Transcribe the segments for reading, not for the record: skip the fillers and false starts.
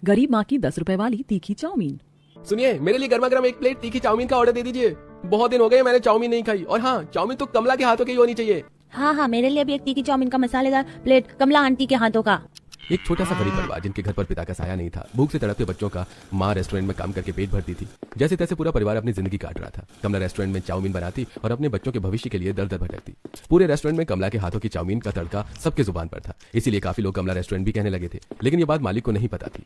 गरीब माँ की 10 रुपए वाली तीखी चाउमीन। सुनिए, मेरे लिए गर्मा गर्म 1 प्लेट तीखी चाउमीन का ऑर्डर दे दीजिए। बहुत दिन हो गए मैंने चाउमीन नहीं खाई। और हाँ, चाउमीन तो कमला के हाथों की ही होनी चाहिए। हाँ, मेरे लिए भी एक तीखी चाउमीन का मसालेदार प्लेट कमला आंटी के हाथों का। एक छोटा सा गरीब परिवार जिनके घर पर पिता का साया नहीं था, भूख से तड़पते बच्चों का माँ रेस्टोरेंट में काम करके पेट भरती थी। जैसे तैसे पूरा परिवार अपनी जिंदगी काट रहा था। कमला रेस्टोरेंट में चाउमीन बनाती और अपने बच्चों के भविष्य के लिए दर दर भटकती। पूरे रेस्टोरेंट में कमला के हाथों की चाउमीन का तड़का सबके जुबान पर था, इसीलिए काफी लोग कमला रेस्टोरेंट भी कहने लगे थे। लेकिन ये बात मालिक को नहीं पता थी।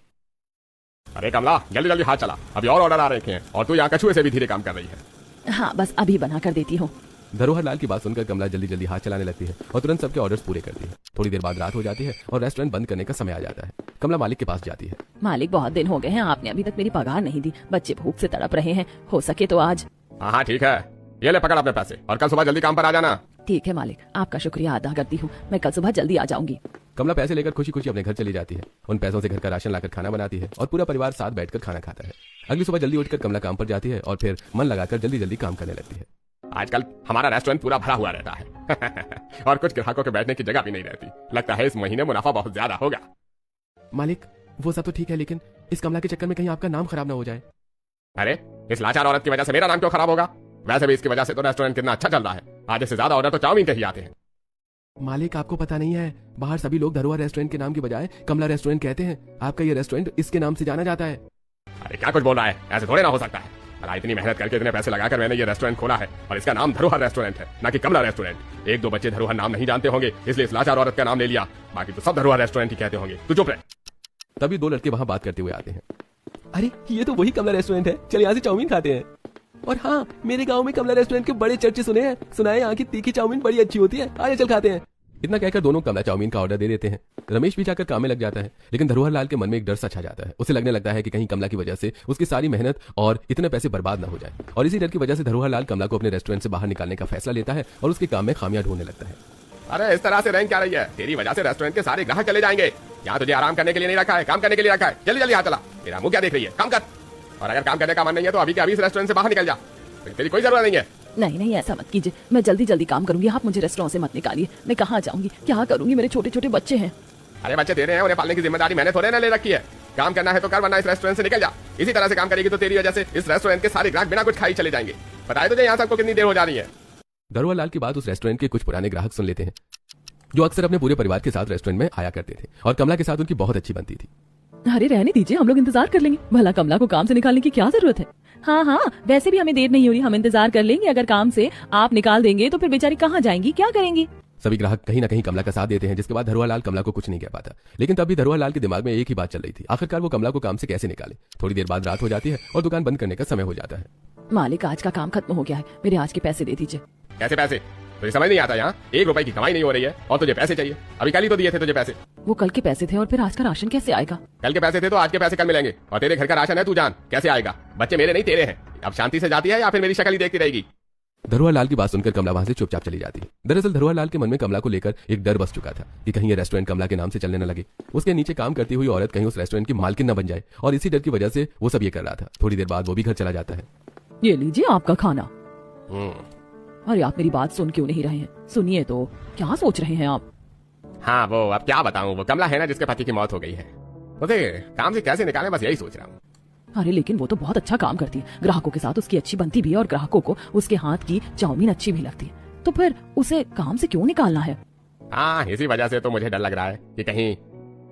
अरे कमला, जल्दी जल्दी हाथ चला, अभी और ऑर्डर आ रहे हैं और तू यहाँ कछुए से भी धीरे काम कर रही है। हाँ, बस अभी बना कर देती हूँ। धरोहर लाल की बात सुनकर कमला जल्दी जल्दी हाथ चलाने लगती है और तुरंत सबके ऑर्डर्स पूरे करती है। थोड़ी देर बाद रात हो जाती है और रेस्टोरेंट बंद करने का समय आ जाता है। कमला मालिक के पास जाती है। मालिक, बहुत दिन हो गए हैं, आपने अभी तक मेरी पगार नहीं दी। बच्चे भूख से तड़प रहे हैं, हो सके तो आज। हाँ ठीक है, ये ले पकड़ अपने पैसे और कल सुबह जल्दी काम पर आ जाना। ठीक है मालिक, आपका शुक्रिया अदा करती हूँ। मैं कल सुबह जल्दी आ जाऊंगी। कमला पैसे लेकर खुशी खुशी अपने घर चली जाती है। उन पैसों से घर का राशन लाकर खाना बनाती है और पूरा परिवार साथ बैठकर खाना खाता है। अगली सुबह जल्दी उठकर कमला काम पर जाती है और फिर मन लगाकर जल्दी जल्दी काम करने लगती है। आजकल हमारा रेस्टोरेंट पूरा भरा हुआ रहता है और कुछ ग्राहकों के बैठने की जगह भी नहीं रहती। लगता है इस महीने मुनाफा बहुत ज्यादा होगा। मालिक, वो सब तो ठीक है, लेकिन इस कमला के चक्कर में कहीं आपका नाम खराब ना हो जाए। अरे, इस लाचार औरत की वजह से मेरा नाम क्यों खराब होगा? वैसे भी इसकी वजह से तो रेस्टोरेंट कितना अच्छा चल रहा है। आधे से ज्यादा ऑर्डर तो चाउमीन के ही आते हैं। मालिक, आपको पता नहीं है, बाहर सभी लोग धरोहर रेस्टोरेंट के नाम की बजाय कमला रेस्टोरेंट कहते हैं। आपका ये रेस्टोरेंट इसके नाम से जाना जाता है। अरे क्या कुछ बोल रहा है, ऐसे थोड़े ना हो सकता है। अरे इतनी मेहनत करके इतने पैसे लगाकर मैंने ये रेस्टोरेंट खोला है और इसका नाम धरोहर रेस्टोरेंट है, ना कि कमला रेस्टोरेंट। 1-2 बच्चे धरोहर नाम नहीं जानते होंगे, इसलिए इस लाचार औरत का नाम ले लिया। बाकी तो सब धरोहर रेस्टोरेंट ही कहते होंगे। तू चुप रह। तभी 2 लड़के वहाँ बात करते हुए आते हैं। अरे, ये तो वही कमला रेस्टोरेंट है, चल यहाँ से चाउमीन खाते हैं। और हाँ, मेरे गांव में कमला रेस्टोरेंट के बड़े चर्चे सुने हैं। सुना है यहाँ की तीखी चाउमीन बड़ी अच्छी होती है, आइए चल खाते हैं। इतना कहकर दोनों कमला चाउमीन का ऑर्डर दे देते हैं। रमेश भी जाकर काम में लग जाता है, लेकिन धरोहर लाल के मन में एक डर सा छा जाता है। उसे लगने लगता है कि कहीं कमला की वजह से उसकी सारी मेहनत और इतने पैसे बर्बाद न हो जाए। और इसी डर की वजह से धरोहर लाल कमला को अपने रेस्टोरेंट से बाहर निकालने का फैसला लेता है और उसके काम में खामियां ढूंढने लगता है। अरे इस तरह से रैंक क्या रही है? तेरी वजह से रेस्टोरेंट के सारे ग्राहक चले जाएंगे। यहाँ तुझे आराम करने के लिए नहीं रखा है, काम करने के लिए रखा है। जल्दी जल्दी हाथ चला। मेरा मुंह क्या देख रही है? काम कर। और अगर काम करने का मन नहीं है तो अभी के अभी इस रेस्टोरेंट से बाहर निकल जा। तेरी कोई जरूरत नहीं है। नहीं, ऐसा मत कीजिए, मैं जल्दी जल्दी काम करूंगी। आप मुझे रेस्टोरेंट से मत निकालिए। मैं कहाँ जाऊंगी, क्या करूंगी? मेरे छोटे छोटे बच्चे हैं। अरे बच्चे तेरे हैं, उन्हें पालने की जिम्मेदारी मैंने थोड़े ना ले रखी है। काम करना है तो कर, वरना इस रेस्टोरेंट से निकल जा। इसी तरह से काम करेगी तो तेरी वजह से इस रेस्टोरेंट के सारे ग्राहक बिना कुछ खाई चले जाएंगे। बताए तुझे यहाँ सबको कितनी देर हो जा रही है? धरोहर लाल की बात उस रेस्टोरेंट के कुछ पुराने ग्राहक सुन लेते हैं, जो अक्सर अपने पूरे परिवार के साथ रेस्टोरेंट में आया करते थे और कमला के साथ उनकी बहुत अच्छी बनती थी। अरे रहने दीजिए, हम लोग इंतजार कर लेंगे। भला कमला को काम से निकालने की क्या जरूरत है? हाँ, वैसे भी हमें देर नहीं हो रही, हम इंतजार कर लेंगे। अगर काम से आप निकाल देंगे तो फिर बेचारी कहाँ जाएंगी, क्या करेंगी? सभी ग्राहक कहीं ना कहीं कमला का साथ देते हैं, जिसके बाद धरोहर लाल कमला को कुछ नहीं कह पाता। लेकिन तब भी धरोहर लाल के दिमाग में एक ही बात चल रही थी, आखिरकार वो कमला को काम से कैसे निकाले। थोड़ी देर बाद रात हो जाती है और दुकान बंद करने का समय हो जाता है। मालिक, आज का काम खत्म हो गया है, मेरे आज के पैसे दे दीजिए। कैसे पैसे? तुझे समझ नहीं आता? यहाँ 1 रुपए की कमाई नहीं हो रही है और तुझे पैसे चाहिए? अभी कल ही तो दिए थे तुझे पैसे। वो कल के पैसे थे और फिर आज का राशन कैसे आएगा? कल के पैसे थे तो आज के पैसे कल मिलेंगे और तेरे घर का राशन है, तू जान कैसे आएगा। बच्चे मेरे नहीं तेरे हैं। अब शांति से जाती है या फिर मेरी शक्ल ही देखती रहेगी? धरोहर लाल की बात सुनकर कमला वहां से चुपचाप चली जाती है। दरअसल धरोहर लाल के मन में कमला को लेकर एक डर बस चुका था कि कहीं ये रेस्टोरेंट कमला के नाम से चलने न लगे, उसके नीचे काम करती हुई औरत कहीं उस रेस्टोरेंट की मालकिन न बन जाए। और इसी डर की वजह से वो सब ये कर रहा था। थोड़ी देर बाद वो भी घर चला जाता है। ये लीजिए आपका खाना। अरे आप मेरी बात सुन क्यों नहीं रहे हैं? सुनिए तो, क्या सोच रहे हैं आप? हाँ वो अब क्या बताऊं, वो कमला है ना जिसके पति की मौत हो गई है, उसे काम से कैसे निकालें बस यही सोच रहा हूँ। अरे लेकिन वो तो बहुत अच्छा काम करती है, ग्राहकों के साथ उसकी अच्छी बनती भी है और ग्राहकों को उसके हाथ की चाउमीन अच्छी भी लगती है, तो फिर उसे काम से क्यों निकालना है? हाँ, इसी वजह से तो मुझे डर लग रहा है कि कहीं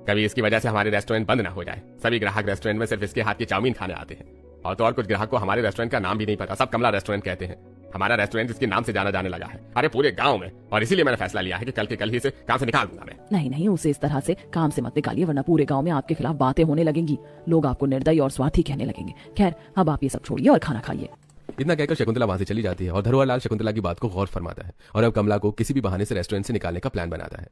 कभी इसकी वजह से हमारे रेस्टोरेंट बंद ना हो जाए। सभी ग्राहक रेस्टोरेंट में सिर्फ इसके हाथ की चाउमीन खाने आते हैं और तो और कुछ ग्राहक को हमारे रेस्टोरेंट का नाम भी नहीं पता, सब कमला रेस्टोरेंट कहते हैं। हमारा रेस्टोरेंट इसके नाम से जाना जाने लगा है, अरे पूरे गांव में। और इसीलिए मैंने फैसला लिया है कि कल के कल ही इसे काम से निकाल दूंगा मैं। नहीं, उसे इस तरह से काम से मत निकालिए, वरना पूरे गांव में आपके खिलाफ बातें होने लगेंगी। लोग आपको निर्दयी और स्वार्थी कहने लगेंगे। खैर, अब आप ये सब छोड़िए और खाना खाइए। इतना कहकर शकुंतला वहां से चली जाती है और धरोहर लाल शकुंतला की बात को गौर फरमाता है और अब कमला को किसी भी बहाने से रेस्टोरेंट से निकालने का प्लान बनाता है।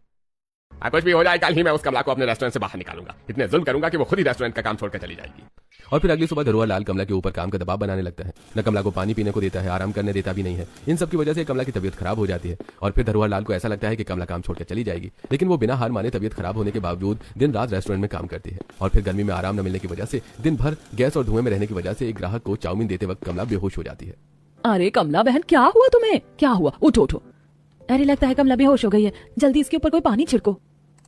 कुछ भी हो जाए, कल ही मैं उस कमला को अपने रेस्टोरेंट से बाहर निकालूंगा। इतने जुल्म करूंगा कि वो खुद ही रेस्टोरेंट का काम छोड़कर चली जाएगी। और फिर अगली सुबह धरोहर लाल कमला के ऊपर काम का दबाव बनाने लगता है। न कमला को पानी पीने को देता है, आराम करने देता भी नहीं है। इन सब की वजह से कमला की तबीयत खराब हो जाती है और फिर धरोहर लाल को ऐसा लगता है कि कमला काम छोड़कर चली जाएगी, लेकिन वो बिना हार माने तबीयत खराब होने के बावजूद दिन रात रेस्टोरेंट में काम करती है। और फिर गर्मी में आराम न मिलने की वजह से दिन भर गैस और धुएं में रहने की वजह से एक ग्राहक को चाउमीन देते वक्त कमला बेहोश हो जाती है। अरे कमला बहन, क्या हुआ तुम्हें? क्या हुआ? उठो। अरे लगता है कमला बेहोश हो गई है, जल्दी इसके ऊपर कोई पानी छिड़को।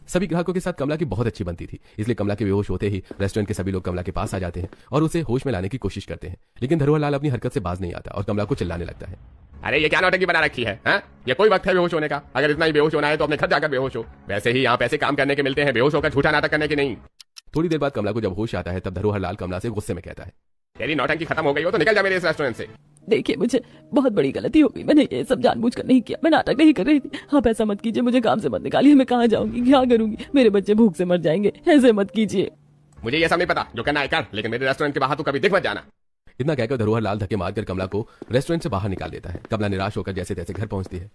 सभी ग्राहकों के साथ कमला की बहुत अच्छी बनती थी, इसलिए कमला के बेहोश होते ही रेस्टोरेंट के सभी लोग कमला के पास आ जाते हैं और उसे होश में लाने की कोशिश करते हैं। लेकिन धरोहर लाल अपनी हरकत से बाज नहीं आता और कमला को चिल्लाने लगता है। अरे ये क्या नौटंकी बना रखी है, हाँ? ये कोई वक्त है बेहोश होने का? अगर इतना ही बेहोश होना है तो अपने घर जाकर बेहोश हो। वैसे ही यहाँ पैसे काम करने के मिलते हैं, बेहोश होकर झूठा नाटक करने के नहीं। थोड़ी देर बाद कमला को जब होश आता है तब धरोहर लाल कमला से गुस्से में कहता है, तेरी नौटंकी खत्म हो गई हो तो निकल जा मेरे इस रेस्टोरेंट से। देखिए मुझे बहुत बड़ी गलती हो गई, मैंने ये सब जानबूझकर नहीं किया, मैं नाटक नहीं कर रही थी। आप ऐसा मत कीजिए, मुझे काम से मत निकालिए, मैं कहाँ जाऊंगी, क्या करूंगी, मेरे बच्चे भूख से मर जाएंगे, ऐसे मत कीजिए। मुझे ये सब नहीं पता, जो करना है कर, लेकिन मेरे रेस्टोरेंट के बाहर तो कभी दिख मत जाना। इतना कहकर धरोहर लाल धक्के मारकर कमला को रेस्टोरेंट से बाहर निकाल देता है। कमला निराश होकर जैसे तैसे घर पहुंचती है।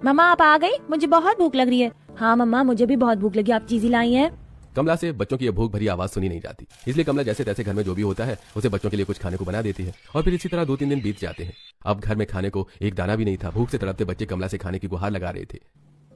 मम्मा आप आ गई, मुझे बहुत भूख लग रही है। हाँ मम्मा मुझे भी बहुत भूख लगी, आप चीजें लाई हैं? कमला से बच्चों की यह भूख भरी आवाज सुनी नहीं जाती, इसलिए कमला जैसे तैसे घर में जो भी होता है उसे बच्चों के लिए कुछ खाने को बना देती है। और फिर इसी तरह 2-3 दिन बीत जाते हैं। अब घर में खाने को एक दाना भी नहीं था। भूख से तड़पते बच्चे कमला से खाने की गुहार लगा रहे थे।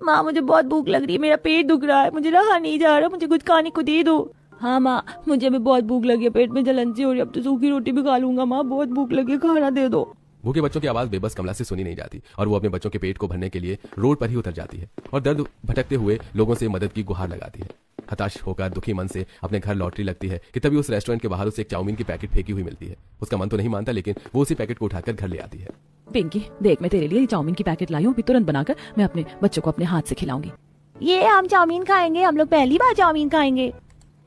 माँ मुझे बहुत भूख लग रही है, मेरा पेट दुख रहा है, मुझे रहा नहीं जा रहा, मुझे कुछ खाने को दे दो। हाँ माँ मुझे भी बहुत भूख लगी है, पेट में जलन सी हो रही है, अब तो सूखी रोटी भी खा लूंगा। माँ बहुत भूख लगी है, खाना दे दो। भूखे बच्चों की आवाज बेबस कमला से सुनी नहीं जाती और वो अपने बच्चों के पेट को भरने के लिए रोड पर ही उतर जाती है और दर्द भटकते हुए लोगों से मदद की गुहार लगाती है। हताश होकर दुखी मन से अपने घर लौटरी लगती है कि तभी उस रेस्टोरेंट के बाहर उसे एक चाउमीन की पैकेट फेंकी हुई मिलती है। उसका मन तो नहीं मानता, लेकिन वो उसी पैकेट को उठाकर घर ले आती है। पिंकी देख, मैं तेरे लिए चाउमीन की पैकेट लाई हूँ, अभी तुरंत बनाकर मैं अपने बच्चों को अपने हाथ से खिलाऊंगी। ये हम चाउमीन खाएंगे, हम लोग पहली बार चाउमीन खाएंगे।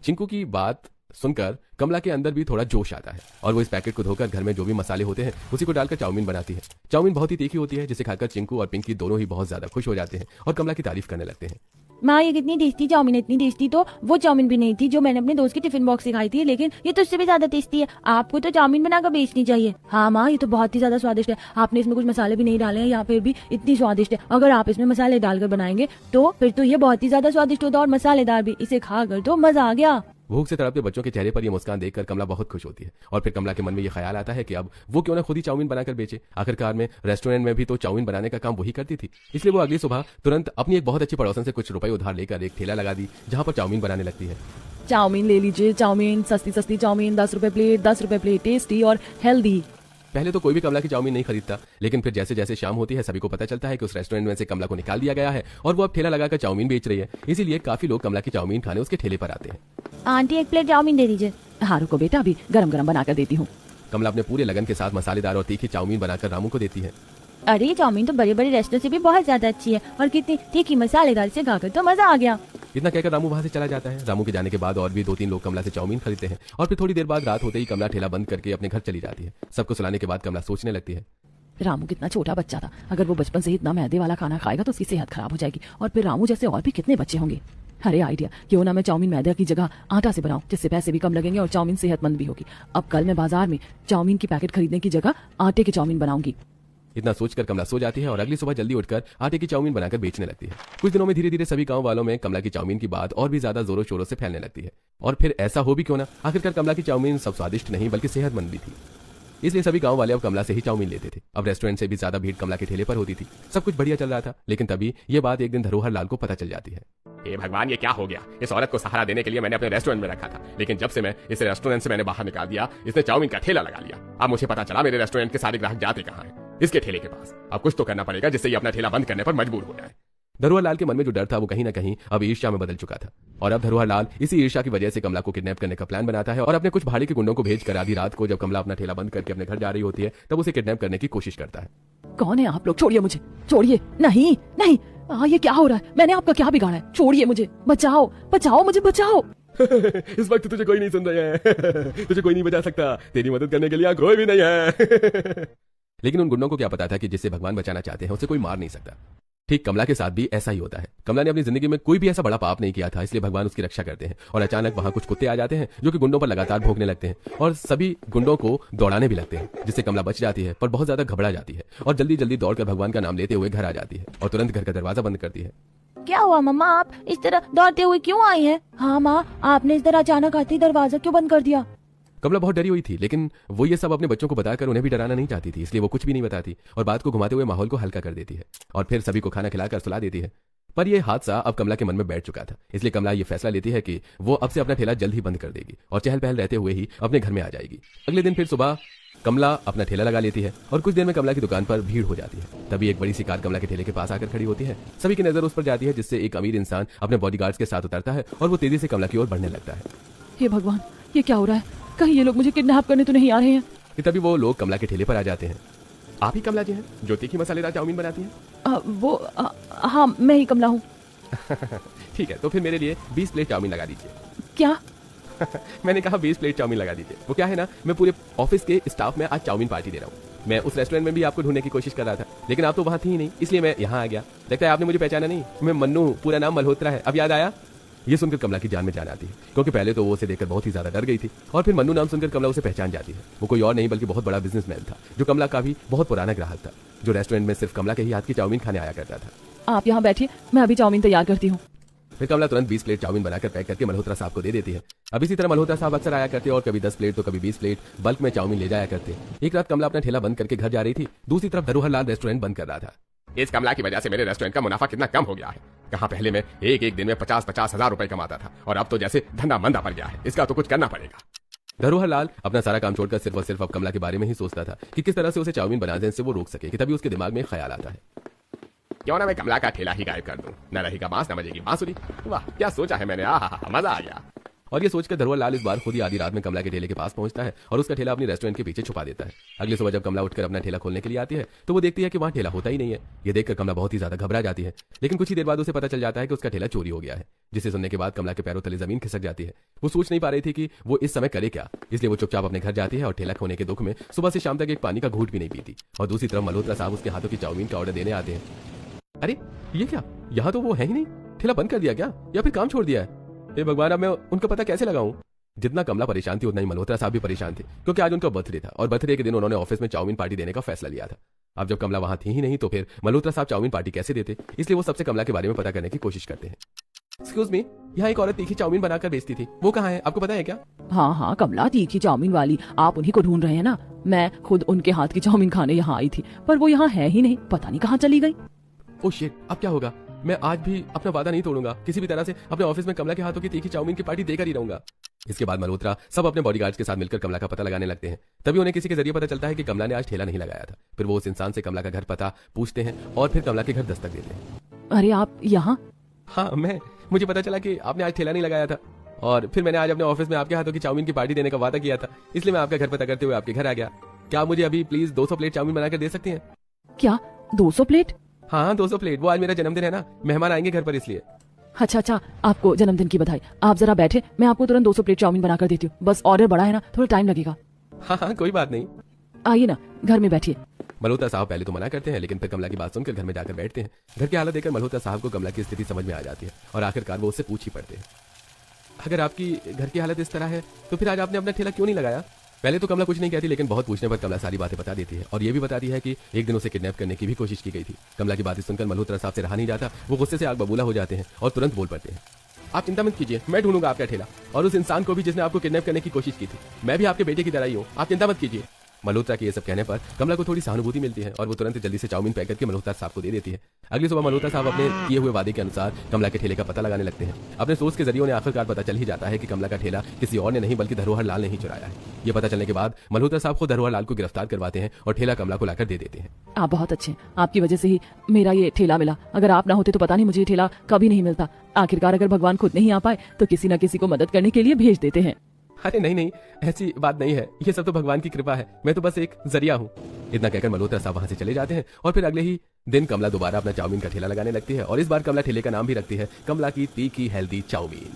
चिंकू की बात सुनकर कमला के अंदर भी थोड़ा जोश आता है और वो इस पैकेट को धोकर घर में जो भी मसाले होते हैं उसी को डालकर चाउमीन बनाती है। चाउमीन बहुत ही तीखी होती है, जिसे खाकर चिंकू और पिंकी दोनों ही बहुत ज्यादा खुश हो जाते हैं और कमला की तारीफ करने लगते हैं। माँ ये कितनी टेस्टी चाउमीन है, इतनी टेस्टी तो वो चाउमीन भी नहीं थी जो मैंने अपने दोस्त के टिफिन बॉक्स से खाई थी, लेकिन ये तो उससे भी ज्यादा टेस्टी है। आपको तो चाउमीन बनाकर बेचनी चाहिए। हाँ माँ ये तो बहुत ही ज्यादा स्वादिष्ट है, आपने इसमें कुछ मसाले भी नहीं डाले हैं या फिर भी इतनी स्वादिष्ट है। अगर आप इसमें मसाले डालकर बनाएंगे तो फिर तो ये बहुत ही ज्यादा स्वादिष्ट होता और मसालेदार भी। इसे खाकर तो मजा आ गया। भूख से तड़पते बच्चों के चेहरे पर ये मुस्कान देखकर कमला बहुत खुश होती है और फिर कमला के मन में ये ख्याल आता है कि अब वो क्यों ना खुद ही चाउमीन बनाकर बेचे। आखिरकार में रेस्टोरेंट में भी तो चाउमीन बनाने का काम वही करती थी। इसलिए वो अगली सुबह तुरंत अपनी एक बहुत अच्छी पड़ोसन से कुछ रुपए उधार लेकर एक ठेला लगा दी जहां पर चाउमीन बनाने लगती है। चाउमीन ले लीजिए, चाउमीन सस्ती सस्ती चाउमीन, 10 रुपए प्लेट, 10 रुपए प्लेट, टेस्टी और हेल्दी। पहले तो कोई भी कमला की चाउमीन नहीं खरीदता, लेकिन फिर जैसे जैसे शाम होती है सभी को पता चलता है कि उस रेस्टोरेंट में से कमला को निकाल दिया गया है और वो अब ठेला लगाकर चाउमीन बेच रही है। इसीलिए काफी लोग कमला की चाउमीन खाने उसके ठेले पर आते हैं। आंटी एक प्लेट चाउमीन दे दीजिए। हाँ रुको बेटा, अभी गरम गरम बनाकर देती हूँ। कमला अपने पूरे लगन के साथ मसालेदार और तीखी चाउमीन बनाकर रामू को देती है। अरे ये चाउमीन तो बड़े बड़े रेस्टोरेंट से भी बहुत ज्यादा अच्छी है और कितनी तीखी मसालेदार, से खाकर तो मजा आ गया। इतना कहकर रामू वहां से चला जाता है। रामू के जाने के बाद और भी 2-3 लोग कमला से चाउमीन खरीदते हैं और फिर थोड़ी देर बाद रात होते ही कमला ठेला बंद करके अपने घर चली जाती है। सबको सुलाने के बाद कमला सोचने लगती है, रामू कितना छोटा बच्चा था, अगर वो बचपन से ही इतना मैदे वाला खाना खाएगा तो उसकी सेहत खराब हो जाएगी और फिर रामू जैसे और भी कितने बच्चे होंगे। अरे आइडिया, क्यों ना मैं चाउमीन मैदे की जगह आटा से बनाऊं, जिससे पैसे भी कम लगेंगे और चाउमीन सेहतमंद भी होगी। अब कल मैं बाजार में चाउमीन की पैकेट खरीदने की जगह आटे की चाउमीन बनाऊंगी। इतना सोचकर कमला सो जाती है और अगली सुबह जल्दी उठकर आटे की चाउमीन बनाकर बेचने लगती है। कुछ दिनों में धीरे धीरे सभी गांव वालों में कमला की चाउमीन की बात और भी ज्यादा जोरों शोरों से फैलने लगती है। और फिर ऐसा हो भी क्यों ना, आखिरकार कमला की चाउमीन सब स्वादिष्ट नहीं बल्कि सेहतमंद भी थी। इसलिए सभी गांव वाले अब कमला से ही चाउमीन लेते थे। अब रेस्टोरेंट से भी ज्यादा भीड़ कमला के ठेले पर होती थी। सब कुछ बढ़िया चल रहा था, लेकिन तभी ये बात एक दिन धरोहर लाल को पता चल जाती है। हे भगवान ये क्या हो गया? इस औरत को सहारा देने के लिए मैंने अपने रेस्टोरेंट में रखा था, लेकिन जब से मैं इस रेस्टोरेंट से मैंने बाहर निकाल दिया, इसने चाउमीन का ठेला लगा लिया। अब मुझे पता चला मेरे रेस्टोरेंट के सारे ग्राहक जाते कहाँ हैं, इसके ठेले के पास। अब कुछ तो करना पड़ेगा जिससे ये अपना ठेला बंद करने पर मजबूर हो जाए। धरोहर लाल के मन में जो डर था वो कहीं ना कहीं अब ईर्ष्या में बदल चुका था और अब धरोहर लाल इसी ईर्ष्या की वजह से कमला को किडनैप करने का प्लान बनाता है और अपने कुछ भाड़े के गुंडों को भेजकर आधी रात को जब कमला अपना ठेला बंद करके अपने घर जा रही होती है तब उसे किडनैप करने की कोशिश करता है। कौन है आप लोग? छोड़िए मुझे, छोड़िए। नहीं नहीं, ये क्या हो रहा है? मैंने आपका क्या बिगाड़ा है? छोड़िए मुझे, बचाओ बचाओ मुझे, बचाओ। इस वक्त तुझे कोई नहीं सुन रहा है। तुझे कोई नहीं बचा सकता, तेरी मदद करने के लिए कोई भी नहीं है। लेकिन उन गुंडों को क्या पता था कि जिसे भगवान बचाना चाहते हैं उसे कोई मार नहीं सकता। ठीक कमला के साथ भी ऐसा ही होता है। कमला ने अपनी जिंदगी में कोई भी ऐसा बड़ा पाप नहीं किया था, इसलिए भगवान उसकी रक्षा करते हैं और अचानक वहां कुछ कुत्ते आ जाते हैं जो कि गुंडों पर लगातार भौंकने लगते हैं और सभी गुंडों को दौड़ाने भी लगते हैं, जिससे कमला बच जाती है पर बहुत ज्यादा घबरा जाती है और जल्दी जल्दी दौड़कर भगवान का नाम लेते हुए घर आ जाती है और तुरंत घर का दरवाजा बंद करती है। क्या हुआ मम्मा, आप इस तरह दौड़ते हुए क्यों आई हैं? हाँ माँ, आपने इस तरह अचानक आते ही दरवाजा क्यों बंद कर दिया? कमला बहुत डरी हुई थी, लेकिन वो ये सब अपने बच्चों को बताकर उन्हें भी डराना नहीं चाहती थी, इसलिए वो कुछ भी नहीं बताती और बात को घुमाते हुए माहौल को हल्का कर देती है और फिर सभी को खाना खिलाकर सुला देती है। पर यह हादसा अब कमला के मन में बैठ चुका था, इसलिए कमला ये फैसला लेती है कि वो अब से अपना ठेला जल्द ही बंद कर देगी और चहल पहल रहते हुए ही अपने घर में आ जाएगी। अगले दिन फिर सुबह कमला अपना ठेला लगा लेती है और कुछ देर में कमला की दुकान पर भीड़ हो जाती है। तभी एक बड़ी सी कार कमला के ठेले के पास आकर खड़ी होती है। सभी की नजर उस पर जाती है, जिससे एक अमीर इंसान अपने बॉडीगार्ड्स के साथ उतरता है और वो तेजी से कमला की ओर बढ़ने लगता है। हे भगवान, ये क्या हो रहा है? कहीं ये लोग मुझे किडनैप करने तो नहीं आ रहे हैं? तभी वो लोग कमला के ठेले पर आ जाते हैं। आप ही कमला जी हैं जो तीखी मसालेदार चाउमीन बनाती हैं? हाँ, मैं ही कमला हूँ। ठीक है, तो फिर मेरे लिए 20 प्लेट चाउमीन लगा दीजिए। क्या? मैंने कहा 20 प्लेट चाउमीन लगा दीजिए। वो क्या है ना, मैं पूरे ऑफिस के स्टाफ में आज चाउमीन पार्टी दे रहा हूँ। मैं उस रेस्टोरेंट में भी आपको ढूंढने की कोशिश कर रहा था, लेकिन आप तो वहां थी ही नहीं, इसलिए मैं यहाँ आ गया। लगता है आपने मुझे पहचाना नहीं। मैं मन्नू, पूरा नाम मल्होत्रा है। अब याद आया? ये सुनकर कमला की जान में जान आती है, क्योंकि पहले तो वो उसे देखकर बहुत ही ज्यादा डर गई थी, और फिर मन्नू नाम सुनकर कमला उसे पहचान जाती है। वो कोई और नहीं बल्कि बहुत बड़ा बिजनेसमैन था, जो कमला का भी बहुत पुराना ग्राहक था, जो रेस्टोरेंट में सिर्फ कमला के ही हाथ की चाउमीन खाने आया करता था। आप यहाँ बैठिए, मैं अभी चाउमीन तैयार करती हूँ। फिर कमला तुरंत 20 प्लेट चाउमीन बनाकर पैक करके मल्होत्रा साहब को दे देती है। अब इसी तरह मल्होत्रा साहब अक्सर आया करते और कभी 10 प्लेट तो कभी 20 प्लेट बल्क में चाउमीन ले जाया करते। एक रात कमला अपना ठेला बंद करके घर जा रही थी, दूसरी तरफ धरोहर लाल रेस्टोरेंट बंद कर रहा था। इस कमला की वजह से मेरे रेस्टोरेंट का मुनाफा कितना कम हो गया है। कहाँ पहले मैं एक दिन में 50-50 हजार रुपए कमाता था, और अब तो जैसे धंधा मंदा पड़ गया है। इसका तो कुछ करना पड़ेगा। धरोहर लाल अपना सारा काम छोड़कर सिर्फ और सिर्फ अब कमला के बारे में ही सोचता था कि किस तरह से उसे चाउमीन बनाने से वो रोक सके। कि तभी उसके दिमाग में ख्याल आता है, क्यों ना मैं कमला का ठेला ही गायब कर दूं। न रहेगा बांस, न बजेगी बांसुरी। वाह, क्या सोचा है मैंने। मजा आ गया। और ये सोचकर धरोहर लाल इस बार खुद ही आधी रात में कमला के ठेले के पास पहुंचता है और उसका ठेला अपनी रेस्टोरेंट के पीछे छुपा देता है। अगली सुबह जब कमला उठकर अपना ठेला खोलने के लिए आती है तो वो देखती है कि वहां ठेला होता ही नहीं है। ये देखकर कमला बहुत ही ज्यादा घबरा जाती है, लेकिन कुछ ही देर बाद उसे पता चल जाता है कि उसका ठेला चोरी हो गया है, जिसे सुनने के बाद कमला के पैरों तले जमीन खिसक जाती है। वो सोच नहीं पा रही थी कि वो इस समय करे क्या, इसलिए वो चुपचाप अपने घर जाती है और ठेला खोने के दुख में सुबह से शाम तक एक पानी का घूंट भी नहीं पीती। और दूसरी तरफ मल्होत्रा साहब उसके हाथों की चाउमीन का ऑर्डर देने आते हैं। अरे ये क्या, यहाँ तो वो है ही नहीं। ठेला बंद कर दिया क्या, या फिर काम छोड़ दिया है? हे भगवान, अब मैं उनका पता कैसे लगाऊं? जितना कमला परेशान थी उतना ही मल्होत्रा साहब भी परेशान थे, क्योंकि आज उनका बर्थडे था और बर्थडे के दिन उन्होंने ऑफिस में चाउमीन पार्टी देने का फैसला लिया था। अब जब कमला वहां थी ही नहीं तो फिर मल्होत्रा साहब चाउमीन पार्टी कैसे देते, इसलिए वो सबसे कमला के बारे में पता करने की कोशिश करते हैं। एक्सक्यूज मी, यहाँ एक औरत तीखी चाउमीन बनाकर बेचती थी, वो कहाँ है? आपको पता है क्या? हाँ, कमला, तीखी चाउमीन वाली, आप उन्हीं को ढूंढ रहे हैं ना? मैं खुद उनके हाथ की चाउमीन खाने यहाँ आई थी, पर वो यहाँ है ही नहीं, पता नहीं कहाँ चली गई। ओह शिट, अब क्या होगा? मैं आज भी अपना वादा नहीं तोड़ूंगा। किसी भी तरह से अपने ऑफिस में कमला के हाथों की तीखी चाउमीन की पार्टी देकर ही रहूंगा। इसके बाद मल्होत्रा सब अपने बॉडीगार्ड्स के साथ मिलकर कमला का पता लगाने लगते हैं। तभी उन्हें किसी के जरिए पता चलता है कि कमला ने आज ठेला नहीं लगाया था। फिर वो उस इंसान से कमला का घर पता पूछते हैं और फिर कमला के घर दस्तक देते हैं। अरे आप यहाँ? हाँ, मुझे पता चला कि आपने आज ठेला नहीं लगाया था, और फिर मैंने आज अपने ऑफिस में आपके हाथों की चाउमीन की पार्टी देने का वादा किया था, इसलिए मैं आपका घर पता करते हुए आपके घर आ गया। क्या आप मुझे अभी प्लीज 200 प्लेट चाउमीन बनाकर दे सकती हैं? क्या 200 प्लेट? हाँ, 200 प्लेट। वो आज मेरा जन्मदिन है ना, मेहमान आएंगे घर पर, इसलिए। अच्छा, आपको जन्मदिन की बधाई। आप जरा बैठे, मैं आपको तुरंत 200 प्लेट चाउमीन बनाकर देती हूँ। बस ऑर्डर बड़ा है ना, थोड़ा टाइम लगेगा। हाँ, कोई बात नहीं। आइए ना, घर में बैठिए। मल्होत्रा साहब पहले तो मना करते हैं, लेकिन फिर कमला की बात सुनकर घर में जाकर बैठते हैं। घर की हालत देखकर मल्होत्रा साहब को कमला की स्थिति समझ में आ जाती है और आखिरकार वो उससे पूछ ही पड़ते हैं, अगर आपकी घर की हालत इस तरह है तो फिर आज आपने अपना ठेला क्यों नहीं लगाया? पहले तो कमला कुछ नहीं कहती, लेकिन बहुत पूछने पर कमला सारी बातें बता देती है और ये भी बताती है कि एक दिन उसे किडनैप करने की भी कोशिश की गई थी। कमला की बातें सुनकर मल्होत्रा साहब से रहा नहीं जाता। वो गुस्से से आग बबूला हो जाते हैं और तुरंत बोल पड़ते हैं, आप चिंता मत कीजिए, मैं ढूंढूंगा आपका ठेला और उस इंसान को भी जिसने आपको किडनैप करने की कोशिश की थी। मैं भी आपके बेटे की तरह ही हूँ, आप चिंता मत कीजिए। मल्होत्रा के ये सब कहने पर कमला को थोड़ी सहानुभूति मिलती है और वो तुरंत जल्दी से चाउमीन पैक करके मल्होत्रा साहब को दे देती है। अगली सुबह मल्होत्रा साहब अपने किए हुए वादे के अनुसार कमला के ठेले का पता लगाने लगते हैं। अपने सोर्स के जरिए उन्हें आखिरकार पता चल ही जाता है कि कमला का ठेला किसी और ने नहीं बल्कि धरोहर लाल ने ही चुराया है। ये पता चलने के बाद मल्होत्रा साहब खुद धरोहर लाल को गिरफ्तार करवाते हैं और ठेला कमला को लाकर दे देते हैं। आप बहुत अच्छे हैं, आपकी वजह से ही मेरा ये ठेला मिला। अगर आप ना होते तो पता नहीं मुझे ये ठेला कभी नहीं मिलता। आखिरकार अगर भगवान खुद नहीं आ पाए तो किसी न किसी को मदद करने के लिए भेज देते हैं। अरे नहीं, ऐसी बात नहीं है, ये सब तो भगवान की कृपा है, मैं तो बस एक जरिया हूँ। इतना कहकर मल्होत्रा साहब वहां से चले जाते हैं और फिर अगले ही दिन कमला दोबारा अपना चाउमीन का ठेला लगाने लगती है और इस बार कमला ठेले का नाम भी रखती है कमला की तीखी हेल्दी चाउमीन।